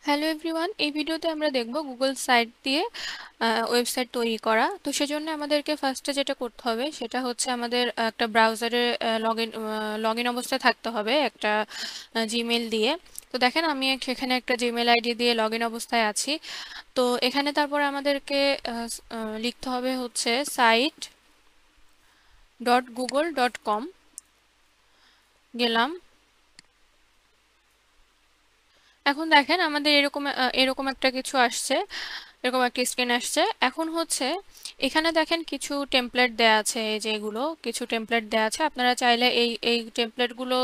Hello everyone, এই ভিডিওতে আমরা দেখব গুগল সাইট দিয়ে ওয়েবসাইট তৈরি করা। তো সেজন্য আমাদেরকে ফার্স্টে যেটা করতে হবে সেটা হচ্ছে আমাদের একটা ব্রাউজারে লগ ইন অবস্থায় থাকতে হবে একটা জিমেল দিয়ে। তো দেখেন আমি সেখানে একটা জিমেল আইডি দিয়ে লগ ইন অবস্থায় আছি। তো এখানে তারপরে আমাদেরকে লিখতে হবে হচ্ছে site.google.com। গেলাম। এখন দেখেন আমাদের এরকম একটা কিছু আসছে, এরকম একটা স্ক্রিন আসছে। এখন হচ্ছে এখানে দেখেন কিছু টেমপ্লেট দেয়া আছে, এই যে এগুলো কিছু টেমপ্লেট দেয়া আছে। আপনারা চাইলে এই টেমপ্লেটগুলো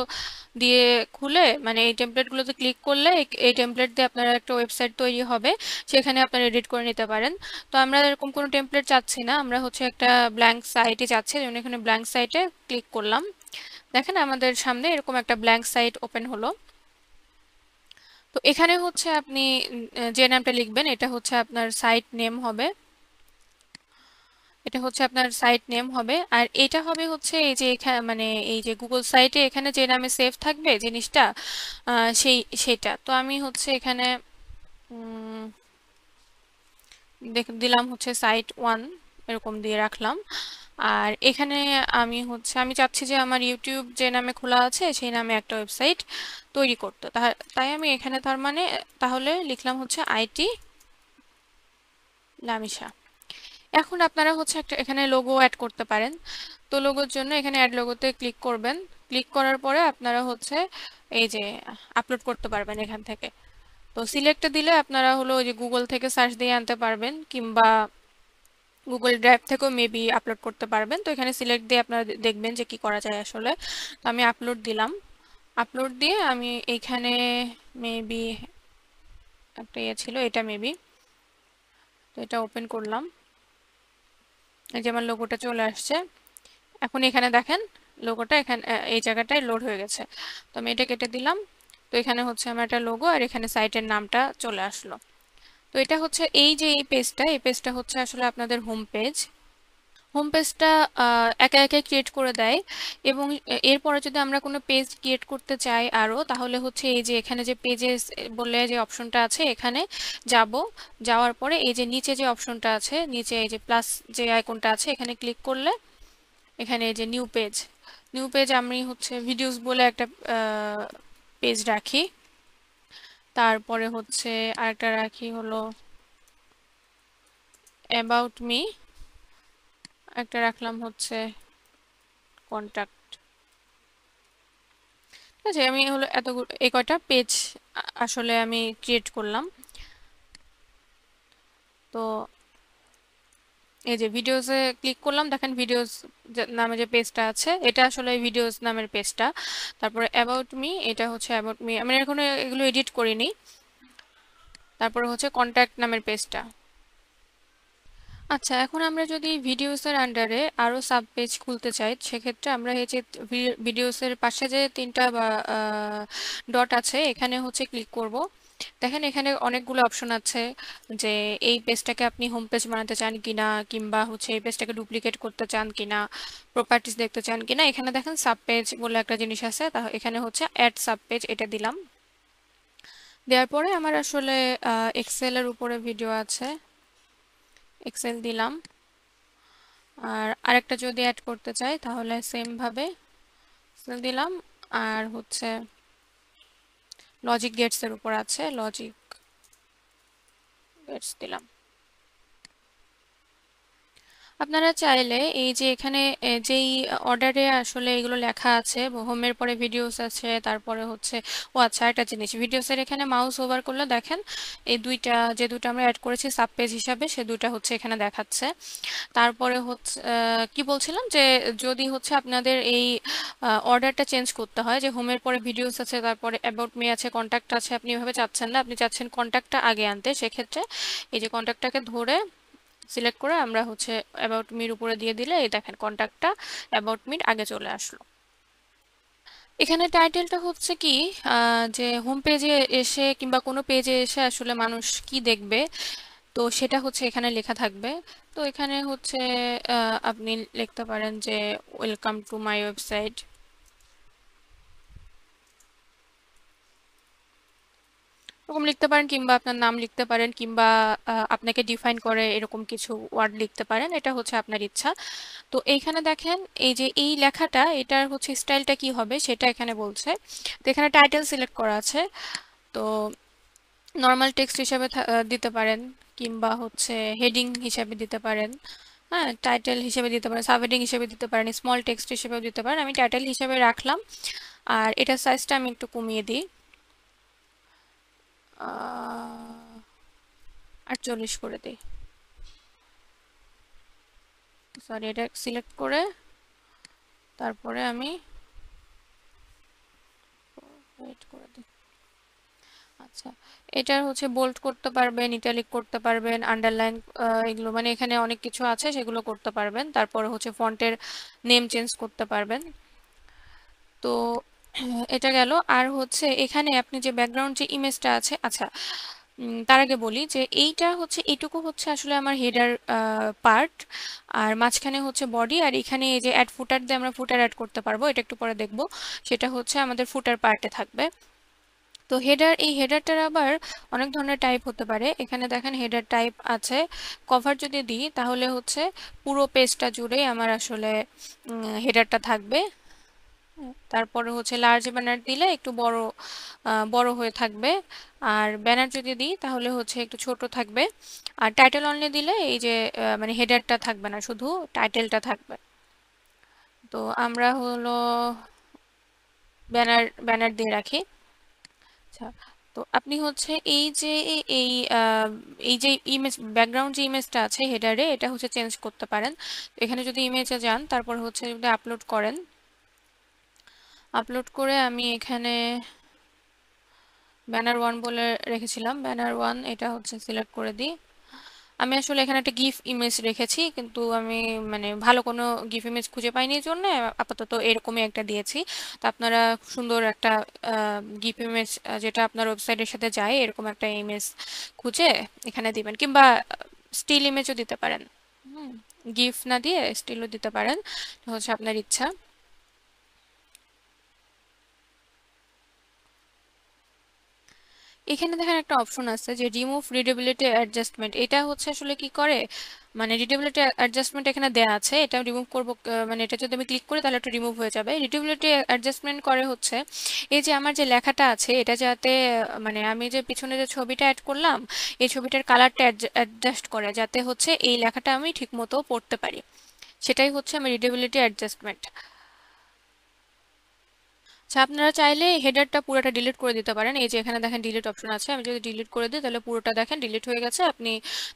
দিয়ে খুলে, মানে এই টেমপ্লেটগুলোতে ক্লিক করলে এই টেমপ্লেট দিয়ে আপনারা একটা ওয়েবসাইট তৈরি হবে, সেখানে আপনারা এডিট করে নিতে পারেন। তো আমরা এরকম কোনো টেমপ্লেট চাচ্ছি না, আমরা হচ্ছে একটা ব্ল্যাঙ্ক সাইটে চাচ্ছি, যেমন এখানে ব্ল্যাঙ্ক সাইটে ক্লিক করলাম। দেখেন আমাদের সামনে এরকম একটা ব্ল্যাঙ্ক সাইট ওপেন হলো। তো এখানে হচ্ছে আপনি যে নামটা লিখবেন এটা হচ্ছে আপনার সাইট নেম হবে, এটা হচ্ছে আপনার সাইট নেম হবে। আর এটা হবে হচ্ছে এই যে এখানে, মানে এই যে গুগল সাইটে এখানে যে নামে সেভ থাকবে জিনিসটা, সেটা। তো আমি হচ্ছে এখানে উম, দিলাম হচ্ছে সাইট 1, এরকম দিয়ে রাখলাম। আর এখানে আমি চাচ্ছি যে আমার ইউটিউব যে নামে খোলা আছে সেই নামে একটা ওয়েবসাইট তৈরি করতে। তাই আমি এখানে তাহলে লিখলাম হচ্ছে আইটি লামিশা। এখন আপনারা হচ্ছে একটা এখানে লোগো অ্যাড করতে পারেন। তো লোগোর জন্য এখানে অ্যাড লোগোতে ক্লিক করবেন। ক্লিক করার পরে আপনারা হচ্ছে এই যে আপলোড করতে পারবেন এখান থেকে। তো সিলেক্টে দিলে আপনারা হলো ওই যে গুগল থেকে সার্চ দিয়ে আনতে পারবেন, কিংবা গুগল ড্রাইভ থেকেও মেবি আপলোড করতে পারবেন। তো এখানে সিলেক্ট দিয়ে আপনারা দেখবেন যে কি করা যায় আসলে। তো আমি আপলোড দিলাম। আপলোড দিয়ে আমি এইখানে মেবি একটা ইয়ে ছিল, এটা মেবি, তো এটা ওপেন করলাম। এই যে আমার লোগোটা চলে আসছে। এখন এখানে দেখেন লোগোটা এখানে এই জায়গাটায় লোড হয়ে গেছে। তো আমি এটা কেটে দিলাম। তো এখানে হচ্ছে আমার একটা লোগো, আর এখানে সাইটের নামটা চলে আসলো। তো এটা হচ্ছে এই পেজটা হচ্ছে আসলে আপনাদের হোম পেজ। হোম পেজটা একা একা ক্রিয়েট করে দেয়। এবং এরপরে যদি আমরা কোনো পেজ ক্রিয়েট করতে চাই আরও, তাহলে হচ্ছে এই যে এখানে যে পেজেস বলে যে অপশনটা আছে এখানে যাব। যাওয়ার পরে এই যে নিচে যে অপশনটা আছে, নিচে এই যে প্লাস যে আইকনটা আছে এখানে ক্লিক করলে এখানে এই যে নিউ পেজ আমি হচ্ছে ভিডিওস বলে একটা পেজ রাখি। তারপরে হচ্ছে আরেকটা রাখি হলো অ্যাবাউট মি, একটা রাখলাম হচ্ছে কন্টাক্ট। ঠিক আছে, আমি হলো এই কয়টা পেজ আসলে আমি ক্রিয়েট করলাম। তো এই যে ভিডিওসে ক্লিক করলাম, দেখেন ভিডিওস নামে যে পেজটা আছে এটা আসলে ভিডিওস নামের পেজটা। তারপরে অ্যাবাউট মি, এটা হচ্ছে অ্যাবাউট মি, আমি এখন এগুলো এডিট করিনি। তারপরে হচ্ছে কন্ট্যাক্ট নামের পেজটা। আচ্ছা, এখন আমরা যদি ভিডিওসের আন্ডারে আরো সাব পেজ খুলতে চাই, সেক্ষেত্রে আমরা এই যে ভিডিওসের পাশে যে তিনটা বা ডট আছে এখানে হচ্ছে ক্লিক করব। দেখেন এখানে অনেকগুলো অপশন আছে, যে এই পেজটাকে আপনি হোম পেজ বানাতে চান কিনা, কিংবা হচ্ছে এই পেজটাকে ডুপ্লিকেট করতে চান কিনা, প্রপার্টিজ দেখতে চান কিনা। এখানে দেখেন সাব পেজ বলে একটা জিনিস আছে, তা এখানে হচ্ছে অ্যাড সাব পেজ, এটা দিলাম। দেওয়ার পরে আমার আসলে এক্সেলের উপরে ভিডিও আছে, এক্সেল দিলাম। আর আরেকটা যদি অ্যাড করতে চাই তাহলে সেম ভাবে সেল দিলাম। আর হচ্ছে লজিক গেটস এর উপর আছে, লজিক গেটস দিলাম। আপনারা চাইলে এই যে এখানে যেই অর্ডারে আসলে এগুলো লেখা আছে, হোমের পরে ভিডিওস আছে, তারপরে হচ্ছে ও আচ্ছা একটা জিনিস, ভিডিওসের এখানে মাউস ওভার করলে দেখেন এই যে দুটো আমরা অ্যাড করেছি সাব পেজ হিসাবে, সে দুটো হচ্ছে এখানে দেখাচ্ছে। তারপরে হচ্ছে কি বলছিলাম, যে যদি হচ্ছে আপনাদের এই অর্ডারটা চেঞ্জ করতে হয়, যে হোমের পরে ভিডিওস আছে, তারপরে অ্যাবাউট মি আছে, কন্ট্যাক্ট আছে, আপনি এভাবে চাচ্ছেন না, আপনি চাচ্ছেন কন্ট্যাক্টটা আগে আনতে, সেক্ষেত্রে এই যে কন্ট্যাক্টটাকে ধরে সিলেক্ট করে আমরা হচ্ছে অ্যাবাউট মির উপরে দিয়ে দিলে এই দেখেন কন্ট্যাক্টটা অ্যাবাউট মির আগে চলে আসলো। এখানে টাইটেলটা হচ্ছে কি, যে হোম পেজে এসে কিংবা কোনো পেজে এসে আসলে মানুষ কি দেখবে, তো সেটা হচ্ছে এখানে লেখা থাকবে। তো এখানে হচ্ছে আপনি লিখতে পারেন যে ওয়েলকাম টু মাই ওয়েবসাইট। এরকম লিখতে পারেন, কিংবা আপনার নাম লিখতে পারেন, কিংবা আপনাকে ডিফাইন করে এরকম কিছু ওয়ার্ড লিখতে পারেন, এটা হচ্ছে আপনার ইচ্ছা। তো এইখানে দেখেন এই যে এই লেখাটা, এটার হচ্ছে স্টাইলটা কি হবে সেটা এখানে বলছে। তো এখানে টাইটেল সিলেক্ট করা আছে, তো নর্মাল টেক্সট হিসেবে দিতে পারেন, কিংবা হচ্ছে হেডিং হিসেবে দিতে পারেন, হ্যাঁ টাইটেল হিসেবে দিতে পারেন, সাবহেডিং হিসেবে দিতে পারেন, স্মল টেক্সট হিসেবেও দিতে পারেন। আমি টাইটেল হিসেবে রাখলাম, আর এটার সাইজটা আমি একটু কমিয়ে দিই, 48 করে দিই। সরি, এটা সিলেক্ট করে তারপরে আমি ওয়েট করে দিই। আচ্ছা, এটার হচ্ছে বোল্ড করতে পারবেন, ইটালিক করতে পারবেন, আন্ডারলাইন, এগুলো মানে এখানে অনেক কিছু আছে সেগুলো করতে পারবেন। তারপরে হচ্ছে ফন্টের নেম চেঞ্জ করতে পারবেন। তো এটা গেল। আর হচ্ছে এখানে আপনি যে ব্যাকগ্রাউন্ড যে ইমেজটা আছে, আচ্ছা তার আগে বলি যে এইটা হচ্ছে, এইটুকু হচ্ছে আসলে আমার হেডার পার্ট, আর মাঝখানে হচ্ছে বডি, আর এখানে এই যে অ্যাড ফুটার দিয়ে আমরা ফুটার অ্যাড করতে পারবো, এটা একটু পরে দেখবো, সেটা হচ্ছে আমাদের ফুটার পার্টে থাকবে। তো হেডার, এই হেডারটার আবার অনেক ধরনের টাইপ হতে পারে। এখানে দেখেন হেডার টাইপ আছে। কভার যদি দিই তাহলে হচ্ছে পুরো পেজটা জুড়েই আমার আসলে হেডারটা থাকবে। তারপরে হচ্ছে লার্জ ব্যানার দিলে একটু বড় বড় হয়ে থাকবে, আর ব্যানার যদি দিই তাহলে হচ্ছে একটু ছোট থাকবে। আর টাইটেল অনলি দিলে এই যে মানে হেডারটা থাকবে না, শুধু টাইটেলটা থাকবে। তো আমরা হলো ব্যানার ব্যানার দিয়ে রাখি। আচ্ছা, তো আপনি হচ্ছে এই যে এই এই যে ইমেজ, ব্যাকগ্রাউন্ড যে ইমেজটা আছে হেডারে, এটা হচ্ছে চেঞ্জ করতে পারেন। এখানে যদি ইমেজে যান, তারপর হচ্ছে যদি আপলোড করেন, আপলোড করে আমি এখানে ব্যানার 1 বলে রেখেছিলাম, ব্যানার 1 এটা হচ্ছে সিলেক্ট করে দিই। আমি আসলে এখানে একটা গিফ ইমেজ রেখেছি, কিন্তু আমি মানে ভালো কোনো গিফ ইমেজ খুঁজে পাইনি, এই জন্য আপাতত এরকমই একটা দিয়েছি। তো আপনারা সুন্দর একটা গিফ ইমেজ যেটা আপনার ওয়েবসাইটের সাথে যায় এরকম একটা ইমেজ খুঁজে এখানে দিবেন, কিংবা স্টিল ইমেজও দিতে পারেন। হুম, গিফ না দিয়ে স্টিলও দিতে পারেন, এটা হচ্ছে আপনার ইচ্ছা। এখানে দেখেন একটা অপশন আছে যে রিমুভ রিডেবিলিটি অ্যাডজাস্টমেন্ট, এটা হচ্ছে আসলে কি করে, মানে রিডেবিলিটি অ্যাডজাস্টমেন্ট এখানে দেয়া আছে, এটা রিমুভ করব, মানে এটা যদি আমি ক্লিক করি তাহলে এটা রিমুভ হয়ে যাবে। রিডেবিলিটি অ্যাডজাস্টমেন্ট করে হচ্ছে এই যে আমার যে লেখাটা আছে এটা যাতে মানে আমি যে পিছনে যে ছবিটা অ্যাড করলাম এই ছবিটার কালারটা অ্যাডজাস্ট করে, যাতে হচ্ছে এই লেখাটা আমি ঠিকমতো পড়তে পারি, সেটাই হচ্ছে আমার রিডেবিলিটি অ্যাডজাস্টমেন্ট। আচ্ছা, আপনারা চাইলে হেডারটা পুরোটা ডিলিট করে দিতে পারেন। এই যে এখানে দেখেন ডিলিট অপশন আছে, আমি যদি ডিলিট করে দিই তাহলে পুরোটা দেখেন ডিলিট হয়ে গেছে। আপনি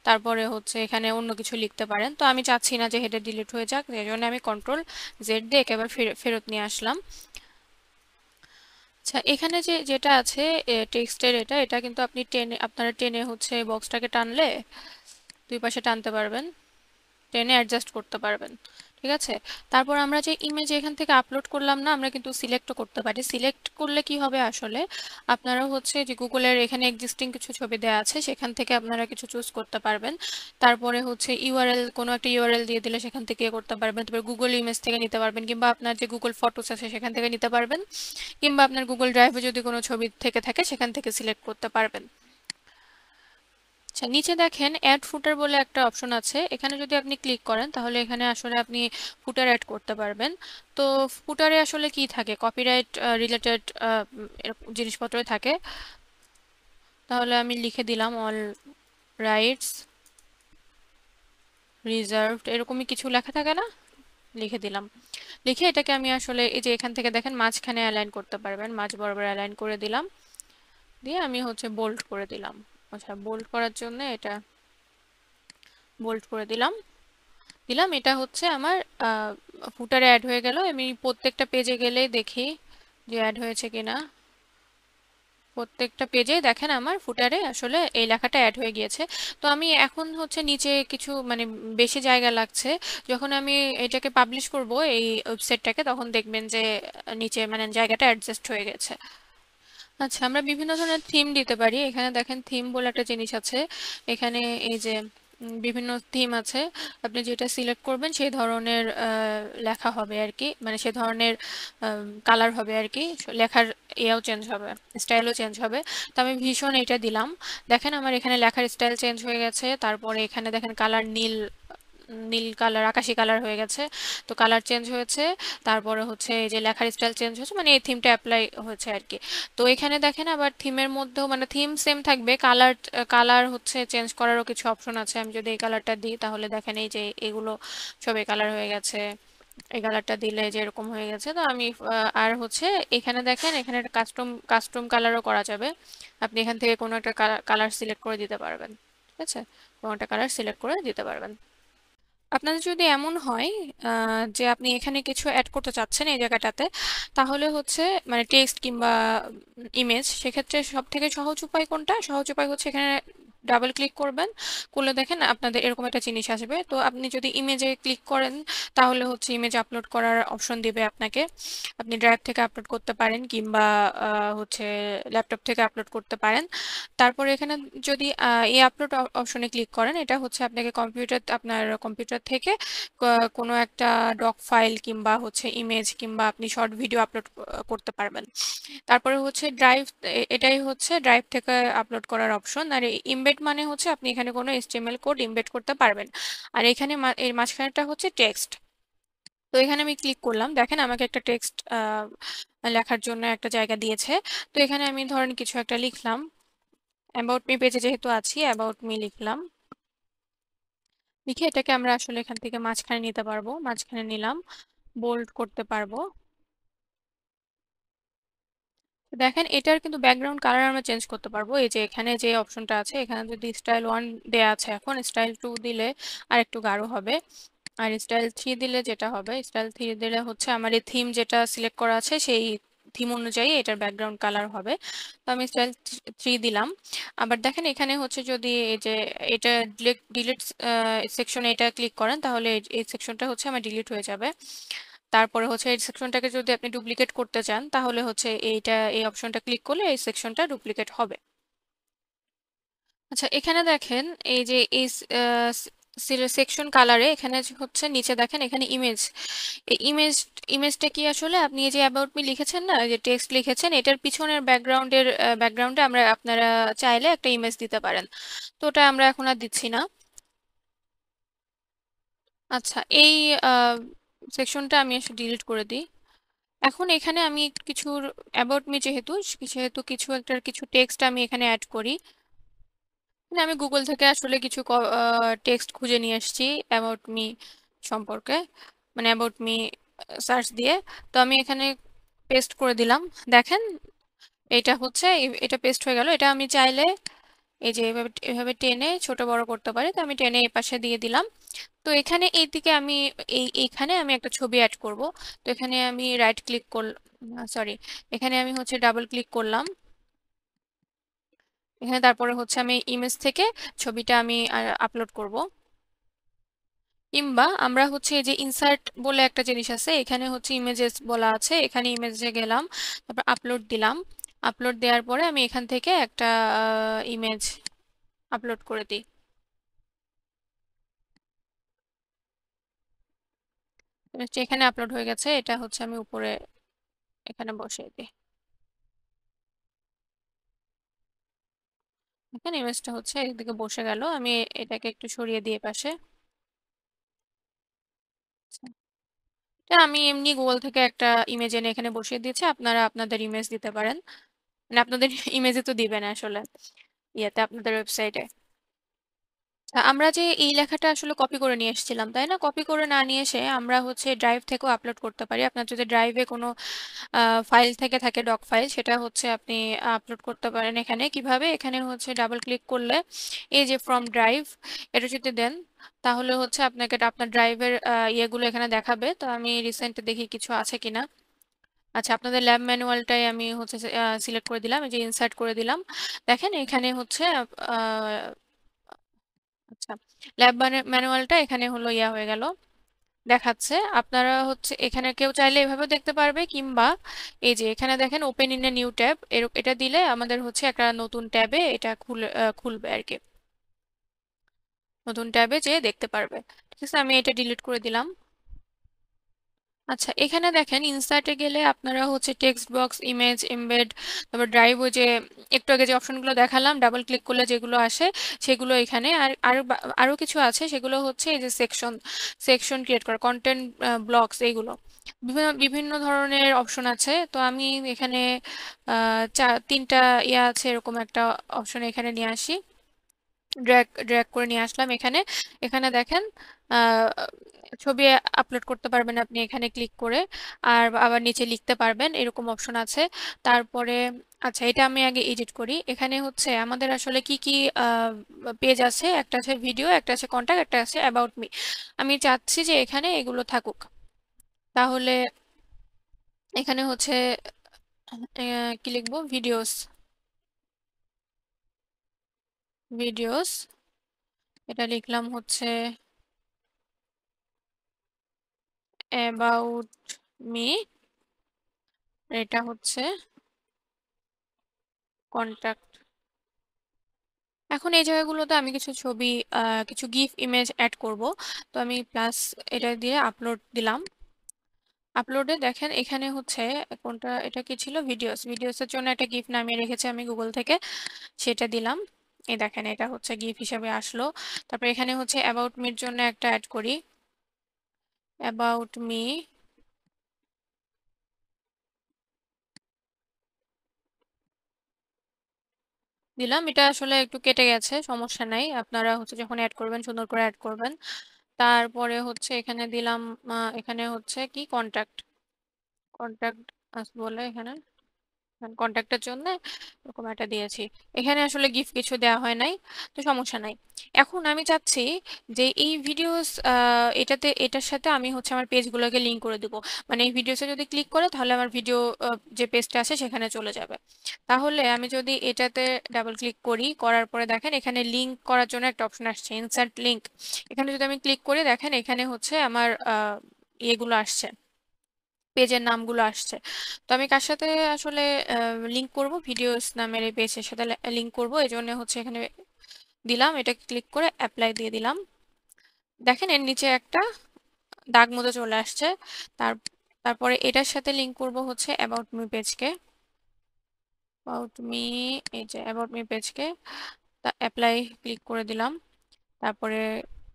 তারপরে হচ্ছে এখানে অন্য কিছু লিখতে পারেন। তো আমি চাচ্ছি না যে হেডার ডিলিট হয়ে যাক, এই জন্য আমি কন্ট্রোল জেড দিয়ে একেবারে ফেরত নিয়ে আসলাম। আচ্ছা, এখানে যে যেটা আছে টেক্সটের, এটা এটা কিন্তু আপনি টেনে, আপনারা টেনে হচ্ছে বক্সটাকে টানলে দুই পাশে টানতে পারবেন, টেনে অ্যাডজাস্ট করতে পারবেন। ঠিক আছে, তারপর আমরা যে ইমেজ এখান থেকে আপলোড করলাম না, আমরা কিন্তু সিলেক্টও করতে পারি। সিলেক্ট করলে কি হবে আসলে, আপনারা হচ্ছে যে গুগলের এখানে এক্সিস্টিং কিছু ছবি দেওয়া আছে সেখান থেকে আপনারা কিছু চুজ করতে পারবেন। তারপরে হচ্ছে ইউআরএল, কোনো একটা ইউআরএল দিয়ে দিলে সেখান থেকে করতে পারবেন। তারপরে গুগল ইমেজ থেকে নিতে পারবেন, কিংবা আপনার যে গুগল ফটোস আছে সেখান থেকে নিতে পারবেন, কিংবা আপনার গুগল ড্রাইভে যদি কোনো ছবি থেকে থাকে সেখান থেকে সিলেক্ট করতে পারবেন। আচ্ছা, নিচে দেখেন অ্যাড ফুটার বলে একটা অপশন আছে, এখানে যদি আপনি ক্লিক করেন তাহলে এখানে আসলে আপনি ফুটার অ্যাড করতে পারবেন। তো ফুটারে আসলে কি থাকে, কপিরাইট রিলেটেড জিনিসপত্রই থাকে। তাহলে আমি লিখে দিলাম অল রাইটস রিজার্ভড, এরকমই কিছু লেখা থাকে না, লিখে দিলাম। লিখে এটাকে আমি আসলে এই যে এখান থেকে দেখেন মাঝখানে অ্যালাইন করতে পারবেন, মাঝ বরাবর অ্যালাইন করে দিলাম, দিয়ে আমি হচ্ছে বোল্ড করে দিলাম। আচ্ছা, বোল্ড করার জন্য এটা বোল্ড করে দিলাম, এটা হচ্ছে আমার ফুটারে অ্যাড হয়ে গেল। আমি প্রত্যেকটা পেজে গেলে দেখি যে অ্যাড হয়েছে কিনা। প্রত্যেকটা পেজে দেখেন আমার ফুটারে আসলে এই লেখাটা অ্যাড হয়ে গিয়েছে। তো আমি এখন হচ্ছে নিচে কিছু মানে বেশি জায়গা লাগছে, যখন আমি এটাকে পাবলিশ করব এই ওয়েবসাইটটাকে, তখন দেখবেন যে নিচে মানে জায়গাটা অ্যাডজাস্ট হয়ে গেছে। আচ্ছা, আমরা বিভিন্ন ধরনের থিম দিতে পারি। এখানে দেখেন থিম বলে একটা জিনিস আছে, এখানে এই যে বিভিন্ন থিম আছে, আপনি যেটা সিলেক্ট করবেন সেই ধরনের লেখা হবে আর কি, মানে সেই ধরনের কালার হবে আর কি, লেখার ইয়েও চেঞ্জ হবে, স্টাইলও চেঞ্জ হবে। তো আমি ভীষণ এটা দিলাম, দেখেন আমার এখানে লেখার স্টাইল চেঞ্জ হয়ে গেছে। তারপরে এখানে দেখেন কালার নীল, নীল কালার, আকাশি কালার হয়ে গেছে। তো কালার চেঞ্জ হয়েছে, তারপরে হচ্ছে এই যে লেখার স্টাইল চেঞ্জ হয়েছে, মানে এই থিমটা অ্যাপ্লাই হয়েছে আর কি। তো এখানে দেখেন আবার থিমের মধ্যেও মানে থিম সেম থাকবে, কালার কালার হচ্ছে চেঞ্জ করারও কিছু অপশন আছে। আমি যদি এই কালারটা দিই তাহলে দেখেন এই যে এগুলো সব এই কালার হয়ে গেছে, এই কালারটা দিলে যে এরকম হয়ে গেছে। তো আমি আর হচ্ছে এখানে দেখেন এখানে একটা কাস্টম কাস্টম কালারও করা যাবে। আপনি এখান থেকে কোনো একটা কালার সিলেক্ট করে দিতে পারবেন, ঠিক আছে, কোনো একটা কালার সিলেক্ট করে দিতে পারবেন। আপনাদের যদি এমন হয় যে আপনি এখানে কিছু অ্যাড করতে চাচ্ছেন এই জায়গাটাতে, তাহলে হচ্ছে মানে টেক্সট কিংবা ইমেজ, সেক্ষেত্রে সব থেকে সহজ উপায় কোনটা? সহজ উপায় হচ্ছে এখানে ডাবল ক্লিক করবেন, করলে দেখেন আপনাদের এরকম একটা জিনিস আসবে। তো আপনি যদি ইমেজে ক্লিক করেন তাহলে হচ্ছে ইমেজ আপলোড করার অপশন দিবে আপনাকে, আপনি ড্রাইভ থেকে আপলোড করতে পারেন কিংবা হচ্ছে ল্যাপটপ থেকে আপলোড করতে পারেন। তারপরে এখানে যদি এই আপলোড অপশনে ক্লিক করেন, এটা হচ্ছে আপনাকে আপনার কম্পিউটার থেকে কোনো একটা ডক ফাইল কিংবা হচ্ছে ইমেজ কিংবা আপনি শর্ট ভিডিও আপলোড করতে পারবেন। তারপরে হচ্ছে ড্রাইভ, এটাই হচ্ছে ড্রাইভ থেকে আপলোড করার অপশন। আর ইমবেড মানে হচ্ছে আপনি এখানে কোনো এইচটিএমএল কোড ইমবেড করতে পারবেন। আর এখানে এর মাঝখানেটা হচ্ছে টেক্সট। তো এখানে আমি ক্লিক করলাম, দেখেন আমাকে একটা টেক্সট লেখার জন্য একটা জায়গা দিয়েছে। তো এখানে আমি ধরেন কিছু একটা লিখলাম, অ্যাবাউট মি পেজে যেহেতু আছি অ্যাবাউট মি লিখলাম, লিখে এটাকে আমরা আসলে এখান থেকে মাঝখানে নিতে পারবো, মাঝখানে নিলাম, বোল্ড করতে পারবো। দেখেন এটার কিন্তু ব্যাকগ্রাউন্ড কালার আমরা চেঞ্জ করতে পারবো, এই যে এখানে যে অপশনটা আছে, এখানে যদি স্টাইল 1 দেয়া আছে, এখন স্টাইল 2 দিলে আর একটু গাঢ় হবে। আর স্টাইল 3 দিলে যেটা হবে, স্টাইল 3 দিলে হচ্ছে আমার এই থিম যেটা সিলেক্ট করা আছে সেই থিম অনুযায়ী এটার ব্যাকগ্রাউন্ড কালার হবে। তো আমি স্টাইল 3 দিলাম। আবার দেখেন এখানে হচ্ছে যদি এই যে এটা ডিলিট সেকশনে এটা ক্লিক করেন তাহলে এই সেকশনটা হচ্ছে আমার ডিলিট হয়ে যাবে। তারপরে হচ্ছে এই সেকশনটাকে যদি আপনি ডুপ্লিকেট করতে চান তাহলে হচ্ছে এই অপশনটা ক্লিক করলে এই সেকশনটা ডুপ্লিকেট হবে। আচ্ছা এখানে দেখেন এই যে এই সেকশন কালারে এখানে হচ্ছে নিচে দেখেন এখানে ইমেজ, এই ইমেজটা কি আসলে আপনি এই যে অ্যাবাউট মি লিখেছেন না, এই যে টেক্সট লিখেছেন, এটার পিছনের ব্যাকগ্রাউন্ডে আপনারা চাইলে একটা ইমেজ দিতে পারেন। তো ওটা আমরা এখন আর দিচ্ছি না। আচ্ছা এই সেকশনটা আমি আসলে ডিলিট করে দিই। এখন এখানে আমি কিছু অ্যাবাউট মি যেহেতু সেহেতু কিছু টেক্সট আমি এখানে অ্যাড করি। মানে আমি গুগল থেকে আসলে কিছু টেক্সট খুঁজে নিয়ে এসেছি অ্যাবাউট মি সম্পর্কে, মানে অ্যাবাউট মি সার্চ দিয়ে। তো আমি এখানে পেস্ট করে দিলাম, দেখেন এটা হচ্ছে এটা পেস্ট হয়ে গেল। এটা আমি চাইলে এই যে এভাবে এভাবে টেনে ছোট বড় করতে পারি, তো আমি টেনে এই পাশে দিয়ে দিলাম। তো এখানে এইদিকে আমি এইখানে আমি একটা ছবি অ্যাড করব। তো এখানে আমি রাইট ক্লিক করলাম, সরি, এখানে আমি হচ্ছে ডাবল ক্লিক করলাম, এখানে তারপরে হচ্ছে আমি ইমেজ থেকে ছবিটা আমি আপলোড করব। কিংবা আমরা হচ্ছে এই যে ইনসার্ট বলে একটা জিনিস আছে, এখানে হচ্ছে ইমেজেস বলা আছে, এখানে ইমেজে গেলাম, তারপর আপলোড দিলাম। আপলোড দেওয়ার পরে আমি এখান থেকে একটা ইমেজ আপলোড করে দিই। ইমেজটা এখানে আপলোড হয়ে গেছে, এটা হচ্ছে আমি উপরে এখানে বসিয়ে দিই। এখানে ইমেজটা হচ্ছে একদিকে বসে গেল, আমি এটাকে একটু সরিয়ে দিয়ে পাশে। আচ্ছা, এটা আমি এমনি গুগল থেকে একটা ইমেজ এনে এখানে বসিয়ে দিয়েছি, আপনারা আপনাদের ইমেজ দিতে পারেন, মানে আপনাদের ইমেজে তো দিবেন আসলে ইয়েতে আপনাদের ওয়েবসাইটে। আমরা যে এই লেখাটা আসলে কপি করে নিয়ে এসেছিলাম তাই না, কপি করে না নিয়ে এসে আমরা হচ্ছে ড্রাইভ থেকেও আপলোড করতে পারি। আপনার যদি ড্রাইভে কোনো ফাইল থেকে থাকে, ডক ফাইল, সেটা হচ্ছে আপনি আপলোড করতে পারেন। এখানে কিভাবে, এখানে হচ্ছে ডাবল ক্লিক করলে এই যে ফ্রম ড্রাইভ এটা যদি দেন তাহলে হচ্ছে আপনাকে আপনার ড্রাইভের ইয়েগুলো এখানে দেখাবে। তো আমি রিসেন্ট দেখি কিছু আছে কিনা। আচ্ছা আপনাদের ল্যাব ম্যানুয়ালটাই আমি হচ্ছে সিলেক্ট করে দিলাম, এই যে ইনসার্ট করে দিলাম। দেখেন এখানে হচ্ছে আচ্ছা ল্যাব ম্যানুয়ালটা এখানে হলো ইয়া হয়ে গেল, দেখাচ্ছে। আপনারা হচ্ছে এখানে কেউ চাইলে এভাবে দেখতে পারবে, কিংবা এই যে এখানে দেখেন open in a new tab, এটা দিলে আমাদের হচ্ছে একটা নতুন ট্যাবে এটা খুলবে আর কি। নতুন ট্যাবে যেয়ে দেখতে পারবে। ঠিক আছে, আমি এটা ডিলিট করে দিলাম। আচ্ছা, এখানে দেখেন ইনসার্টে গেলে আপনারা হচ্ছে টেক্সট বক্স, ইমেজ, এমবেড, তারপর ড্রাইভ, ওই যে একটু আগে যে অপশনগুলো দেখালাম ডাবল ক্লিক করলে যেগুলো আসে সেগুলো এখানে। আর আরো কিছু আছে, সেগুলো হচ্ছে এই যে সেকশন, সেকশন ক্রিয়েট করা, কন্টেন্ট ব্লকস, এইগুলো বিভিন্ন বিভিন্ন ধরনের অপশন আছে। তো আমি এখানে তিনটা ইয়া আছে, এরকম একটা অপশন এখানে নিয়ে আসি, ড্র্যাগ ড্র্যাগ করে নিয়ে আসলাম এখানে। এখানে দেখেন আহ, ছবি আপলোড করতে পারবেন আপনি এখানে ক্লিক করে, আর আবার নিচে লিখতে পারবেন, এরকম অপশন আছে। তারপরে আচ্ছা, এটা আমি আগে এডিট করি। এখানে হচ্ছে আমাদের আসলে কি কি পেজ আছে, একটা আছে ভিডিও, একটা আছে কন্টাক্ট, একটা আছে অ্যাবাউট মি। আমি চাচ্ছি যে এখানে এগুলো থাকুক। তাহলে এখানে হচ্ছে কি লিখবো, ভিডিওস, ভিডিওস, এটা লিখলাম হচ্ছে অ্যাবাউট মি, এটা হচ্ছে কন্টাক্ট। এখন এই জায়গাগুলোতে আমি কিছু ছবি, কিছু গিফ ইমেজ অ্যাড করব। তো আমি প্লাস এটা দিয়ে আপলোড দিলাম। আপলোডে দেখেন এখানে হচ্ছে কোনটা, এটা কি ছিল, ভিডিওস, ভিডিওসের জন্য একটা গিফট নামিয়ে রেখেছি আমি গুগল থেকে, সেটা দিলাম। এই দেখেন এটা হচ্ছে গিফট হিসেবে আসলো। তারপর এখানে হচ্ছে অ্যাবাউট মির জন্য একটা অ্যাড করি, অ্যাবাউট মি দিলাম। এটা আসলে একটু কেটে গেছে, সমস্যা নাই, আপনারা হচ্ছে যখন অ্যাড করবেন সুন্দর করে অ্যাড করবেন। তারপরে হচ্ছে এখানে দিলাম, এখানে হচ্ছে কি, কন্টাক্ট, কন্টাক্ট বলে এখানে কন্ট্যাক্টের জন্য এরকম একটা দিয়েছি। এখানে আসলে গিফট কিছু দেওয়া হয় নাই, তো সমস্যা নাই। এখন আমি চাচ্ছি যে এই ভিডিওস, এটাতে, এটার সাথে আমি হচ্ছে আমার পেজগুলোকে লিঙ্ক করে দিব। মানে এই ভিডিওসে যদি ক্লিক করে তাহলে আমার ভিডিও যে পেজটা আছে সেখানে চলে যাবে। তাহলে আমি যদি এটাতে ডাবল ক্লিক করি, করার পরে দেখেন এখানে লিঙ্ক করার জন্য একটা অপশন আসছে, ইনসার্ট লিঙ্ক। এখানে যদি আমি ক্লিক করি দেখেন এখানে হচ্ছে আমার ইয়েগুলো আসছে, পেজের নামগুলো আসছে। তো আমি কার সাথে আসলে লিংক করব, ভিডিওস নামের এই পেজের সাথে লিংক করব, এই জন্য হচ্ছে এখানে দিলাম, এটা ক্লিক করে অ্যাপ্লাই দিয়ে দিলাম। দেখেন এর নিচে একটা দাগ মতো চলে আসছে। তার তারপরে এটার সাথে লিংক করব হচ্ছে অ্যাবাউট মি পেজকে, অ্যাবাউট মি, এই যে অ্যাবাউট মি পেজকে, তা অ্যাপ্লাই ক্লিক করে দিলাম। তারপরে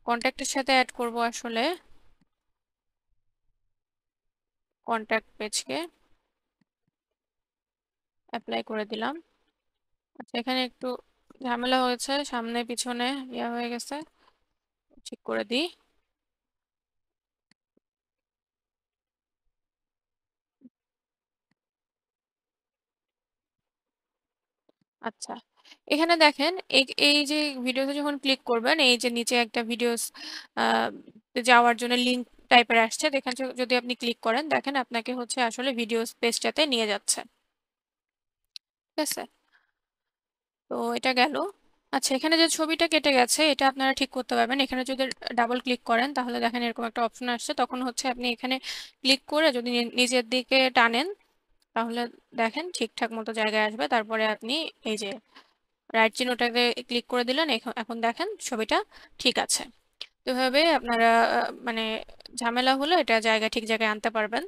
কন্ট্যাক্টের সাথে অ্যাড করব আসলে কন্ট্যাক্ট পেজকে, অ্যাপ্লাই করে দিলাম। আচ্ছা, এখানে একটু ঝামেলা হয়েছে, সামনে পিছনে ইয়া হয়ে গেছে, ঠিক করে দিই। আচ্ছা, এখানে দেখেন এই এই যে ভিডিওতে যখন ক্লিক করবেন, এই যে নিচে একটা ভিডিওস যাওয়ার জন্য লিংক টাইপের আসছে, দেখেন যদি আপনি ক্লিক করেন দেখেন আপনাকে হচ্ছে আসলে ভিডিওস পেজটাতে নিয়ে যাচ্ছে। ঠিক আছে, তো এটা গেল। আচ্ছা, এখানে যে ছবিটা কেটে গেছে এটা আপনারা ঠিক করতে পারবেন। এখানে যদি ডাবল ক্লিক করেন তাহলে দেখেন এরকম একটা অপশন আসছে, তখন হচ্ছে আপনি এখানে ক্লিক করে যদি নিচের দিকে টানেন তাহলে দেখেন ঠিকঠাক মতো জায়গায় আসবে। তারপরে আপনি এই যে রাইট চিহ্নটাতে ক্লিক করে দিলেন, এখন এখন দেখেন ছবিটা ঠিক আছে। তো এভাবে আপনারা মানে ঝামেলা হলে এটা জায়গা ঠিক জায়গায় আনতে পারবেন।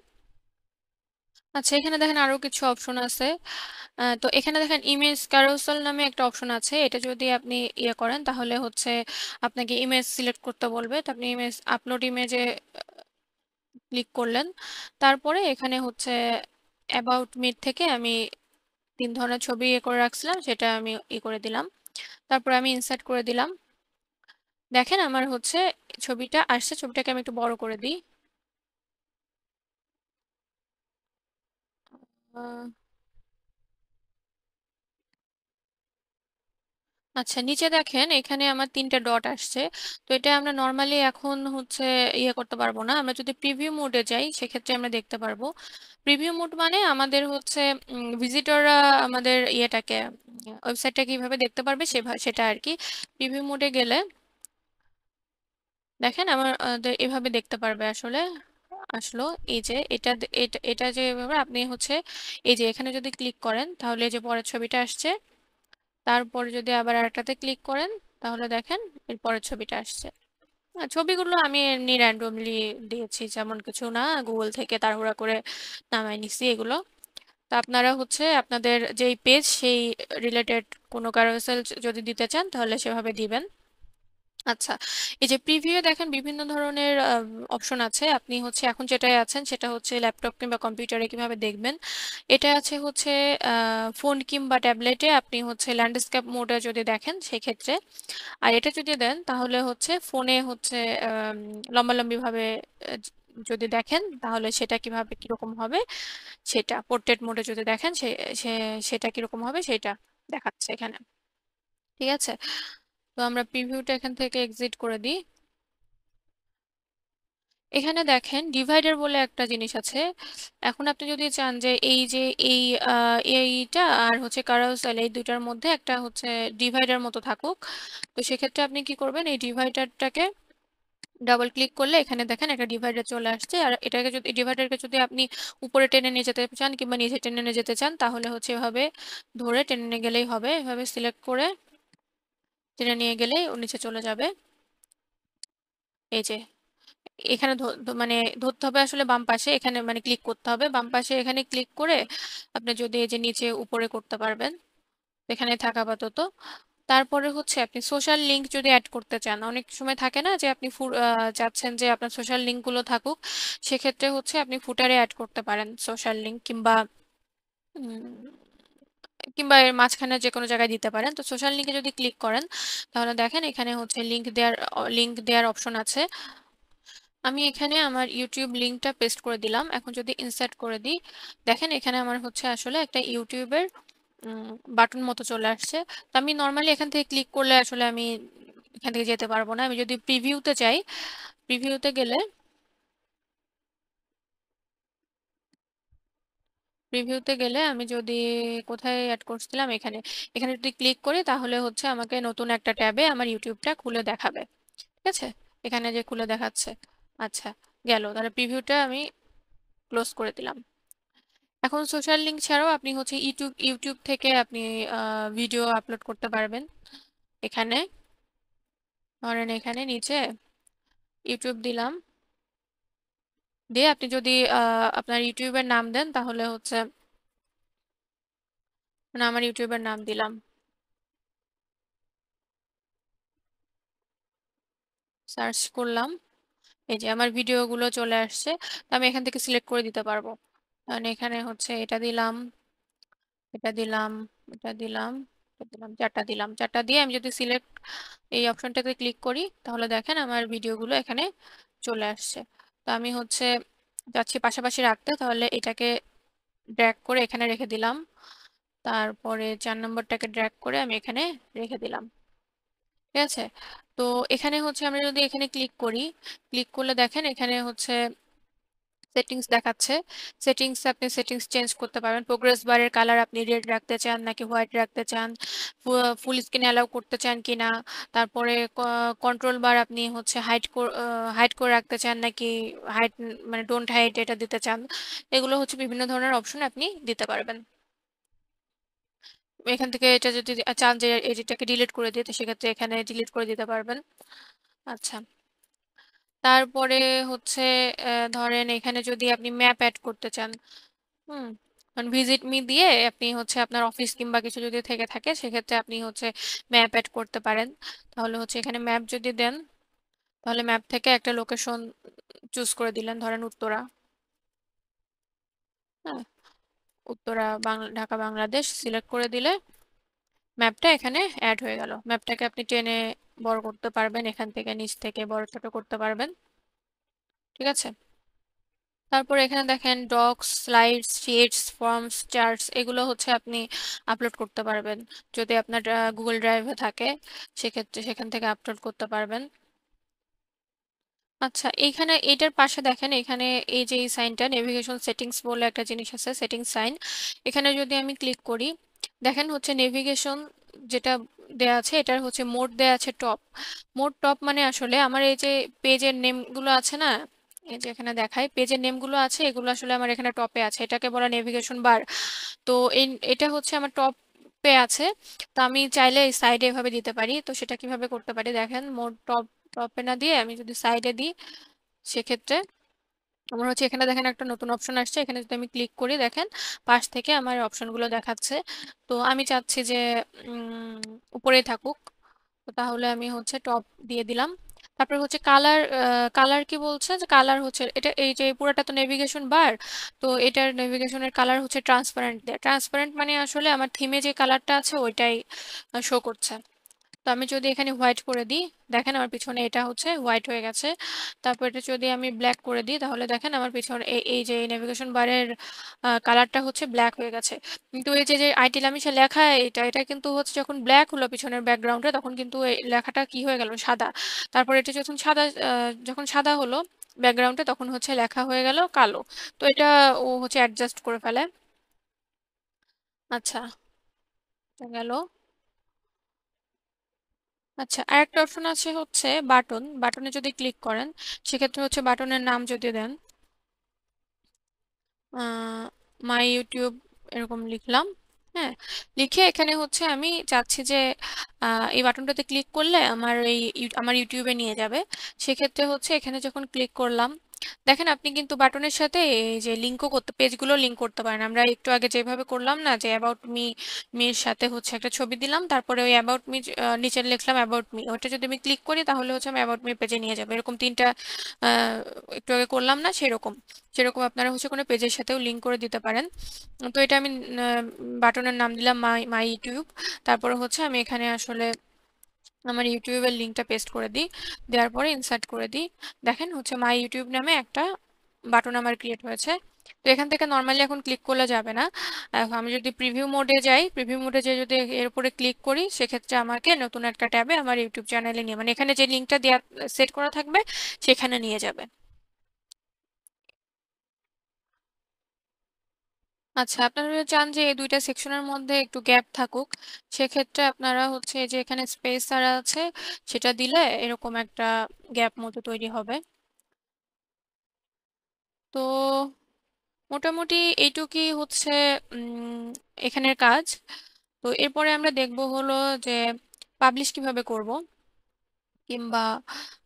আচ্ছা, এখানে দেখেন আরো কিছু অপশন আছে। তো এখানে দেখেন ইমেজ ক্যারোসেল নামে একটা অপশন আছে, এটা যদি আপনি ইয়ে করেন তাহলে হচ্ছে আপনাকে ইমেজ সিলেক্ট করতে বলবে। তো আপনি ইমেজ, আপলোড ইমেজে ক্লিক করলেন। তারপরে এখানে হচ্ছে অ্যাবাউট মি থেকে আমি তিন ধরনের ছবি ইয়ে করে রাখছিলাম, সেটা আমি ই করে দিলাম। তারপর আমি ইনসার্ট করে দিলাম। দেখেন আমার হচ্ছে ছবিটা আসছে, ছবিটাকে আমি একটু বড় করে দিই। আহ, আচ্ছা, নিচে দেখেন এখানে আমার তিনটা ডট আসছে। তো এটা আমরা নর্মালি এখন হচ্ছে ইয়ে করতে পারবো না, আমরা যদি প্রিভিউ মোডে যাই সেক্ষেত্রে আমরা দেখতে পারবো। প্রিভিউ মোড মানে আমাদের হচ্ছে ভিজিটররা আমাদের ইয়েটাকে, ওয়েবসাইটটা কিভাবে দেখতে পারবে সেটা আর কি। প্রিভিউ মোডে গেলে দেখেন আমার এভাবে দেখতে পারবে আসলে। আসলো এই যে এটা এটা এটা যে এভাবে আপনি হচ্ছে এই যে এখানে যদি ক্লিক করেন তাহলে এই যে পরের ছবিটা আসছে। তারপরে যদি আবার আরেকটাতে ক্লিক করেন তাহলে দেখেন এর পরের ছবিটা আসছে। ছবিগুলো আমি এমনি র্যান্ডমলি দিয়েছি, যেমন কিছু না, গুগল থেকে তাড়াহুড়া করে নামাই নিছি এগুলো। তা আপনারা হচ্ছে আপনাদের যেই পেজ সেই রিলেটেড কোনো ক্যারোসেল যদি দিতে চান তাহলে সেভাবে দিবেন। আচ্ছা, এই যে প্রিভিউ দেখেন বিভিন্ন ধরনের অপশন আছে। আপনি হচ্ছে এখন যেটাই আছেন সেটা হচ্ছে ল্যাপটপ কিংবা কম্পিউটারে কিভাবে দেখবেন। এটা আছে হচ্ছে ফোন কিংবা ট্যাবলেটে আপনি হচ্ছে ল্যান্ডস্কেপ মোডে যদি দেখেন সেক্ষেত্রে। আর এটা যদি দেন তাহলে হচ্ছে ফোনে হচ্ছে লম্বালম্বি ভাবে যদি দেখেন তাহলে সেটা কিভাবে কিরকম হবে, সেটা পোর্ট্রেট মোডে যদি দেখেন সেটা কিরকম হবে সেটা দেখাচ্ছে এখানে। ঠিক আছে, তো আমরা প্রিভিউটা এখান থেকে এক্সিট করে দিই। এখানে দেখেন ডিভাইডার বলে একটা জিনিস আছে। এখন আপনি যদি চান যে এই যে এই এইটা আর হচ্ছে কারাউসেল এই দুইটার মধ্যে একটা হচ্ছে ডিভাইডার মতো থাকুক, তো সেক্ষেত্রে আপনি কি করবেন, এই ডিভাইডারটাকে ডাবল ক্লিক করলে এখানে দেখেন একটা ডিভাইডার চলে আসছে। আর এটাকে যদি ডিভাইডারকে যদি আপনি উপরে টেনে নিয়ে যেতে চান কিংবা নিচে টেনে নিয়ে যেতে চান তাহলে হচ্ছে এভাবে ধরে টেনে নিয়ে গেলেই হবে। এভাবে সিলেক্ট করে টেনে নিয়ে গেলেই ও নিচে চলে যাবে। এই যে এখানে মানে ধরতে হবে আসলে বাম পাশে, এখানে মানে ক্লিক করতে হবে বাম পাশে, এখানে ক্লিক করে আপনি যদি এই যে নিচে উপরে করতে পারবেন, এখানে থাকা আপাতত। তারপরে হচ্ছে আপনি সোশ্যাল লিংক যদি অ্যাড করতে চান, অনেক সময় থাকে না যে আপনি চাচ্ছেন যে আপনার সোশ্যাল লিংকগুলো থাকুক, সেক্ষেত্রে হচ্ছে আপনি ফুটারে অ্যাড করতে পারেন সোশ্যাল লিংক, কিংবা কিংবা এর মাঝখানে যে কোনো জায়গায় দিতে পারেন। তো সোশ্যাল লিংকে যদি ক্লিক করেন তাহলে দেখেন এখানে হচ্ছে লিংক দেওয়ার অপশন আছে। আমি এখানে আমার ইউটিউব লিংকটা পেস্ট করে দিলাম। এখন যদি ইনসার্ট করে দিই দেখেন এখানে আমার হচ্ছে আসলে একটা ইউটিউবের বাটন মতো চলে আসছে। তো আমি নর্মালি এখান থেকে ক্লিক করলে আসলে আমি এখান থেকে যেতে পারবো না। আমি যদি প্রিভিউতে চাই, প্রিভিউতে গেলে আমি যদি কোথায় অ্যাড করছিলাম, এখানে এখানে যদি ক্লিক করি তাহলে হচ্ছে আমাকে নতুন একটা ট্যাবে আমার ইউটিউবটা খুলে দেখাবে। ঠিক আছে, এখানে যে খুলে দেখাচ্ছে। আচ্ছা, গেল, তাহলে প্রিভিউটা আমি ক্লোজ করে দিলাম। এখন সোশ্যাল লিংক ছাড়াও আপনি হচ্ছে ইউটিউব থেকে আপনি ভিডিও আপলোড করতে পারবেন। এখানে ধরেন এখানে নিচে ইউটিউব দিলাম, দিয়ে আপনি যদি আপনার ইউটিউবের নাম দেন তাহলে হচ্ছে মানে আমার ইউটিউবের নাম দিলাম, সার্চ করলাম, এই যে আমার ভিডিওগুলো চলে আসছে। তো আমি এখান থেকে সিলেক্ট করে দিতে পারবো। কারণ এখানে হচ্ছে এটা দিলাম, এটা দিলাম, এটা দিলাম, এটা দিলাম, চারটা দিলাম। চারটা দিয়ে আমি যদি সিলেক্ট এই অপশনটাতে ক্লিক করি তাহলে দেখেন আমার ভিডিওগুলো এখানে চলে আসছে। তো আমি হচ্ছে যাচ্ছি পাশাপাশি রাখতে, তাহলে এটাকে ড্র্যাগ করে এখানে রেখে দিলাম। তারপরে 4 নম্বরটাকে ড্র্যাগ করে আমি এখানে রেখে দিলাম। ঠিক আছে, তো এখানে হচ্ছে আমরা যদি এখানে ক্লিক করি, ক্লিক করলে দেখেন এখানে হচ্ছে সেটিংস দেখাচ্ছে। আপনি সেটিংস চেঞ্জ করতে পারবেন। প্রোগ্রেস বারের কালার আপনি রেড রাখতে চান নাকি হোয়াইট রাখতে চান, ফুল স্ক্রিন অ্যালাউ করতে চান কিনা, তারপরে কন্ট্রোল বার আপনি হচ্ছে হাইড করে রাখতে চান নাকি হাইড মানে ডোন্ট হাইড এটা দিতে চান। এগুলো হচ্ছে বিভিন্ন ধরনের অপশন আপনি দিতে পারবেন। এখান থেকে এটা যদি চান যে এটাকে ডিলিট করে দিতে, সেক্ষেত্রে এখানে ডিলিট করে দিতে পারবেন। আচ্ছা, তারপরে হচ্ছে ধরেন এখানে যদি আপনি ম্যাপ অ্যাড করতে চান, হুম, মানে ভিজিট মি দিয়ে আপনি হচ্ছে আপনার অফিস কিংবা কিছু যদি থেকে থাকে সেক্ষেত্রে আপনি হচ্ছে ম্যাপ অ্যাড করতে পারেন। তাহলে হচ্ছে এখানে ম্যাপ যদি দেন তাহলে ম্যাপ থেকে একটা লোকেশন চুজ করে দিলেন, ধরেন উত্তরা। হ্যাঁ, উত্তরা ঢাকা বাংলাদেশ সিলেক্ট করে দিলে ম্যাপটা এখানে অ্যাড হয়ে গেল। ম্যাপটাকে আপনি টেনে বড় করতে পারবেন, এখান থেকে নিচ থেকে বড় ছোট করতে পারবেন। ঠিক আছে, তারপর এখানে দেখেন docs, slides, sheets, forms, charts এগুলো হচ্ছে আপনি আপলোড করতে পারবেন। যদি আপনার গুগল ড্রাইভে থাকে সেক্ষেত্রে সেখান থেকে আপলোড করতে পারবেন। আচ্ছা, এইখানে এটার পাশে দেখেন এখানে এই যে এই সাইনটা নেভিগেশন সেটিংস বলে একটা জিনিস আছে, সেটিংস সাইন। এখানে যদি আমি ক্লিক করি দেখেন হচ্ছে নেভিগেশন যেটা দেয়া আছে এটার হচ্ছে মোড দেয়া আছে টপ। মোড টপ মানে আসলে আমার এই যে পেজের নেমগুলো আছে না, এই যে এখানে দেখায় পেজের নেমগুলো আছে, এগুলো আসলে আমার এখানে টপে আছে, এটাকে বলা নেভিগেশন বার। তো এটা হচ্ছে আমার টপ টপে আছে। তো আমি চাইলে এই সাইডে এভাবে দিতে পারি। তো সেটা কিভাবে করতে পারি দেখেন, মোর টপে না দিয়ে আমি যদি সাইডে দিই, সেক্ষেত্রে আমার হচ্ছে এখানে দেখেন একটা নতুন অপশন আসছে। এখানে যদি আমি ক্লিক করি, দেখেন পাশ থেকে আমার অপশনগুলো দেখাচ্ছে। তো আমি চাচ্ছি যে উপরেই থাকুক। তো তাহলে আমি হচ্ছে টপ দিয়ে দিলাম। তারপরে হচ্ছে কালার। কালার কি বলছে যে কালার হচ্ছে এটা, এই যে পুরোটা তো নেভিগেশন বার। তো এটার নেভিগেশনের কালার হচ্ছে ট্রান্সপারেন্ট দেয়া। ট্রান্সপারেন্ট মানে আসলে আমার থিমে যে কালারটা আছে ওইটাই শো করছে। তো আমি যদি এখানে হোয়াইট করে দিই, দেখেন আমার পিছনে এটা হচ্ছে হোয়াইট হয়ে গেছে। তারপর এটা যদি আমি ব্ল্যাক করে দিই, তাহলে দেখেন আমার পিছনে এই যে নেভিগেশন বারের কালারটা হচ্ছে ব্ল্যাক হয়ে গেছে। কিন্তু এই যে যে আইটি লামিশা লেখা, এটা কিন্তু হচ্ছে যখন ব্ল্যাক হলো পিছনের ব্যাকগ্রাউন্ডে, তখন কিন্তু এই লেখাটা কি হয়ে গেল, সাদা। তারপর এটা যখন সাদা হলো ব্যাকগ্রাউন্ডে, তখন হচ্ছে লেখা হয়ে গেল কালো। তো এটা ও হচ্ছে অ্যাডজাস্ট করে ফেলে। আচ্ছা, এটা গেল। আচ্ছা, আরেকটা অপশন আছে হচ্ছে বাটন। বাটনে যদি ক্লিক করেন, সেক্ষেত্রে হচ্ছে বাটনের নাম যদি দেন মাই ইউটিউব এরকম লিখলাম। হ্যাঁ, লিখে এখানে হচ্ছে আমি চাচ্ছি যে এই বাটনটাতে ক্লিক করলে আমার আমার ইউটিউবে নিয়ে যাবে। সেক্ষেত্রে হচ্ছে এখানে যখন ক্লিক করলাম, দেখেন আপনি কিন্তু বাটনের সাথে এই যে লিঙ্কও করতে, পেজগুলো লিঙ্ক করতে পারেন। আমরা একটু আগে যেভাবে করলাম না, যে অ্যাবাউট মির সাথে হচ্ছে একটা ছবি দিলাম, তারপরে ওই অ্যাবাউট মি নিচে লিখলাম অ্যাবাউট মি, ওটা যদি আমি ক্লিক করি তাহলে হচ্ছে আমি অ্যাবাউট মি পেজে নিয়ে যাবে। এরকম তিনটা একটু আগে করলাম না, সেরকম সেরকম আপনারা হচ্ছে কোনো পেজের সাথেও লিঙ্ক করে দিতে পারেন। তো এটা আমি বাটনের নাম দিলাম মাই মাই ইউটিউব। তারপরে হচ্ছে আমি এখানে আসলে আমার ইউটিউবের লিঙ্কটা পেস্ট করে দিই, দেওয়ার পরে ইনসার্ট করে দিই। দেখেন হচ্ছে মাই ইউটিউব নামে একটা বাটন আমার ক্রিয়েট হয়েছে। তো এখান থেকে নর্মালি এখন ক্লিক করলে যাবে না। এখন আমি যদি প্রিভিউ মোডে যাই, প্রিভিউ মোডে যে যদি এর উপরে ক্লিক করি, সেক্ষেত্রে আমাকে নতুন একটা ট্যাবে আমার ইউটিউব চ্যানেলে নিয়ে, মানে এখানে যে লিঙ্কটা দেওয়া সেট করা থাকবে সেখানে নিয়ে যাবে। আচ্ছা, আপনারা যদি চান যে এই দুইটা সেকশনের মধ্যে একটু গ্যাপ থাকুক, সেক্ষেত্রে আপনারা হচ্ছে এই যে এখানে স্পেস আর আছে, সেটা দিলে এরকম একটা গ্যাপ মতো তৈরি হবে। তো মোটামুটি এইটুকুই হচ্ছে এখানের কাজ। তো এরপরে আমরা দেখব হলো যে পাবলিশ কিভাবে করব, কিংবা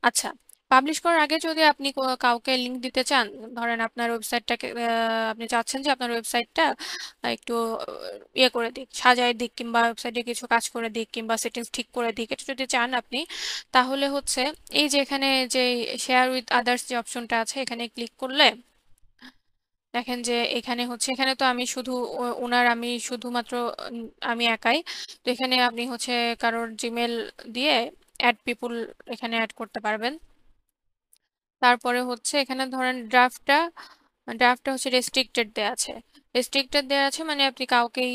আচ্ছা, পাবলিশ করার আগে যদি আপনি কাউকে লিংক দিতে চান, ধরেন আপনার ওয়েবসাইটটাকে আপনি চাচ্ছেন যে আপনার ওয়েবসাইটটা একটু ইয়ে করে দিক, সাজায় দিক, কিংবা ওয়েবসাইটে কিছু কাজ করে দিক, কিংবা সেটিংস ঠিক করে দিক, এটা যদি চান আপনি, তাহলে হচ্ছে এই যে এখানে যে শেয়ার উইথ আদার্স যে অপশনটা আছে, এখানে ক্লিক করলে দেখেন যে এখানে হচ্ছে, এখানে তো আমি শুধু আমি শুধুমাত্র আমি একাই। তো এখানে আপনি হচ্ছে কারোর জিমেল দিয়ে অ্যাড পিপুল এখানে অ্যাড করতে পারবেন। তারপরে হচ্ছে এখানে ধরেন ড্রাফটটা হচ্ছে রেস্ট্রিক্টেড দেয়া আছে। রেস্ট্রিক্টেড দেয়া আছে মানে আপনি কাউকেই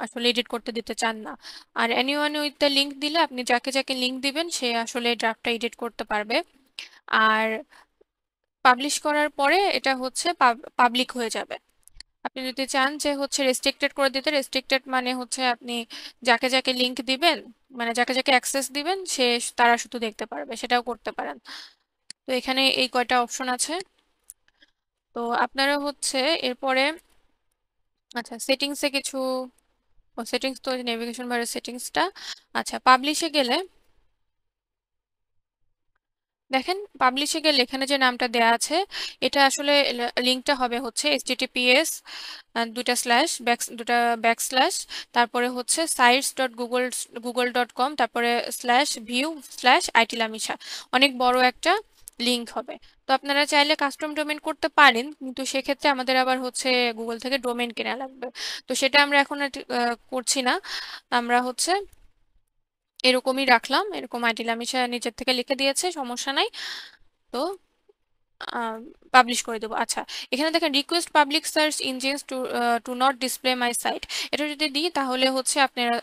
আসলে এডিট করতে দিতে চান না। আর এনিওয়ান উইথ দ্য লিঙ্ক দিলে আপনি যাকে যাকে লিঙ্ক দিবেন সে আসলে ড্রাফটটা এডিট করতে পারবে। আর পাবলিশ করার পরে এটা হচ্ছে পাবলিক হয়ে যাবে। আপনি যদি চান যে হচ্ছে রেস্ট্রিক্টেড করে দিতে, রেস্ট্রিক্টেড মানে হচ্ছে আপনি যাকে যাকে লিংক দিবেন, মানে যাকে যাকে অ্যাক্সেস দিবেন তারা শুধু দেখতে পারবে, সেটাও করতে পারেন। তো এখানে এই কয়টা অপশন আছে। তো আপনারা হচ্ছে এরপরে আচ্ছা সেটিংসে কিছু, সেটিংস তো নেভিগেশন বারের সেটিংসটা। আচ্ছা, পাবলিশে গেলে দেখেন, পাবলিশে গেলে এখানে যে নামটা দেয়া আছে, এটা আসলে লিঙ্কটা হবে হচ্ছে https দুটা স্ল্যাশ দুটা ব্যাকস্ল্যাশ, তারপরে হচ্ছে sites.google.com, তারপরে /view/itlamisha, অনেক বড় একটা লিঙ্ক হবে। তো আপনারা চাইলে কাস্টম ডোমেন করতে পারেন, কিন্তু সেক্ষেত্রে আমাদের আবার হচ্ছে গুগল থেকে ডোমেন কেনা লাগবে। তো সেটা আমরা এখন আর করছি না। আমরা হচ্ছে এরকমই রাখলাম, এরকম আইটিলামিশা নিচের থেকে লিখে দিয়েছে, সমস্যা নাই। তো পাবলিশ করে দেবো। আচ্ছা, এখানে দেখেন request public search engines to to not display my site, এটা যদি দিই তাহলে হচ্ছে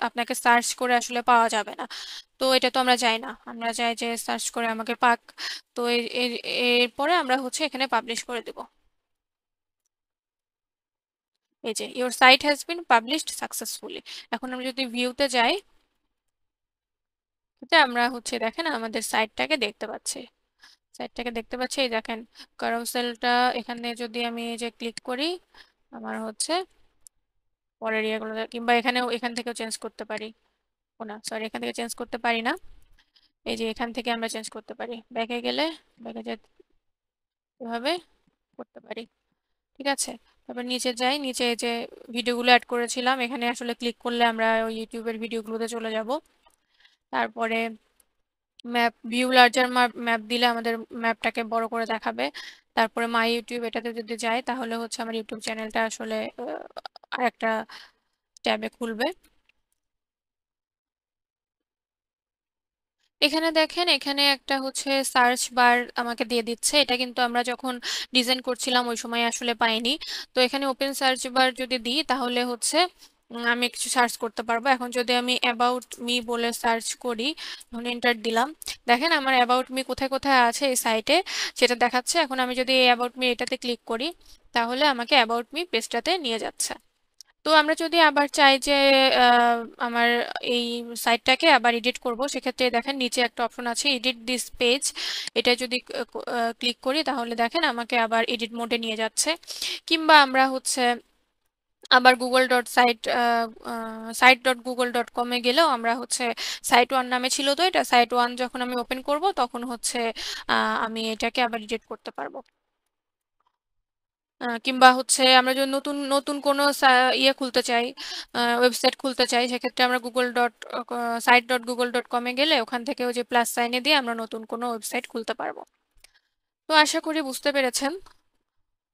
আপনাকে সার্চ করে আসলে পাওয়া যাবে না। তো এটা তো আমরা চাই না, আমরা চাই যে সার্চ করে আমাকে পাক। তো এরপরে আমরা হচ্ছে এখানে পাবলিশ করে দেব। এই যে your site has been published successfully. এখন আমরা যদি ভিউতে যাই, আমরা হচ্ছে দেখেন আমাদের সাইটটাকে দেখতে পাচ্ছি। এই দেখেন কারুসেলটা, এখানে যদি আমি এই যে ক্লিক করি, আমার হচ্ছে পরের ইয়েগুলো, কিংবা এখান থেকেও চেঞ্জ করতে পারি। ও না, সরি, এখান থেকে চেঞ্জ করতে পারি না। এই যে এখান থেকে আমরা চেঞ্জ করতে পারি, ব্যাকে গেলে ব্যাকে যে এভাবে করতে পারি। ঠিক আছে, তারপর নিচে যাই, নিচে এই যে ভিডিওগুলো অ্যাড করেছিলাম এখানে আসলে ক্লিক করলে আমরা ওই ইউটিউবের ভিডিওগুলোতে চলে যাব। তারপরে ম্যাপ, ভিউ লার্জার ম্যাপ দিলে আমাদের ম্যাপটাকে বড় করে দেখাবে। তারপরে মাই ইউটিউব, এটাতে যদি যাই তাহলে হচ্ছে আমার ইউটিউব চ্যানেলটা আসলে আরেকটা ট্যাবে খুলবে। এখানে দেখেন, এখানে একটা হচ্ছে সার্চ বার আমাকে দিয়ে দিচ্ছে, এটা কিন্তু আমরা যখন ডিজাইন করছিলাম ওই সময় আসলে পাইনি। তো এখানে ওপেন সার্চ বার যদি দিই তাহলে হচ্ছে আমি কিছু সার্চ করতে পারবো। এখন যদি আমি অ্যাবাউট মি বলে সার্চ করি, এখন এন্টার দিলাম, দেখেন আমার অ্যাবাউট মি কোথায় কোথায় আছে এই সাইটে সেটা দেখাচ্ছে। এখন আমি যদি এই অ্যাবাউট মি এটাতে ক্লিক করি তাহলে আমাকে অ্যাবাউট মি পেজটাতে নিয়ে যাচ্ছে। তো আমরা যদি আবার চাই যে আহ, আমার এই সাইটটাকে আবার এডিট করব, সেক্ষেত্রে দেখেন নিচে একটা অপশন আছে এডিট দিস পেজ, এটা যদি ক্লিক করি তাহলে দেখেন আমাকে আবার এডিট মোডে নিয়ে যাচ্ছে। কিংবা আমরা হচ্ছে আবার Google dot site site dot Google dot কমে গেলেও আমরা হচ্ছে সাইট ওয়ান নামে ছিল, তো এটা সাইট ওয়ান যখন আমি ওপেন করব তখন হচ্ছে আমি এটাকে আবার এডিট করতে পারবো। কিংবা হচ্ছে আমরা যদি নতুন নতুন কোনো ইয়ে খুলতে চাই, ওয়েবসাইট খুলতে চাই, সেক্ষেত্রে আমরা Google dot site dot Google dot কমে গেলে ওখান থেকে ওই যে প্লাস সাইনে দিয়ে আমরা নতুন কোনো ওয়েবসাইট খুলতে পারবো। তো আশা করি বুঝতে পেরেছেন।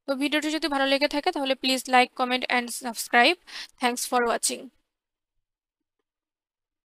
তো ভিডিওটি যদি ভালো লেগে থাকে তাহলে please like, comment and subscribe. Thanks for watching.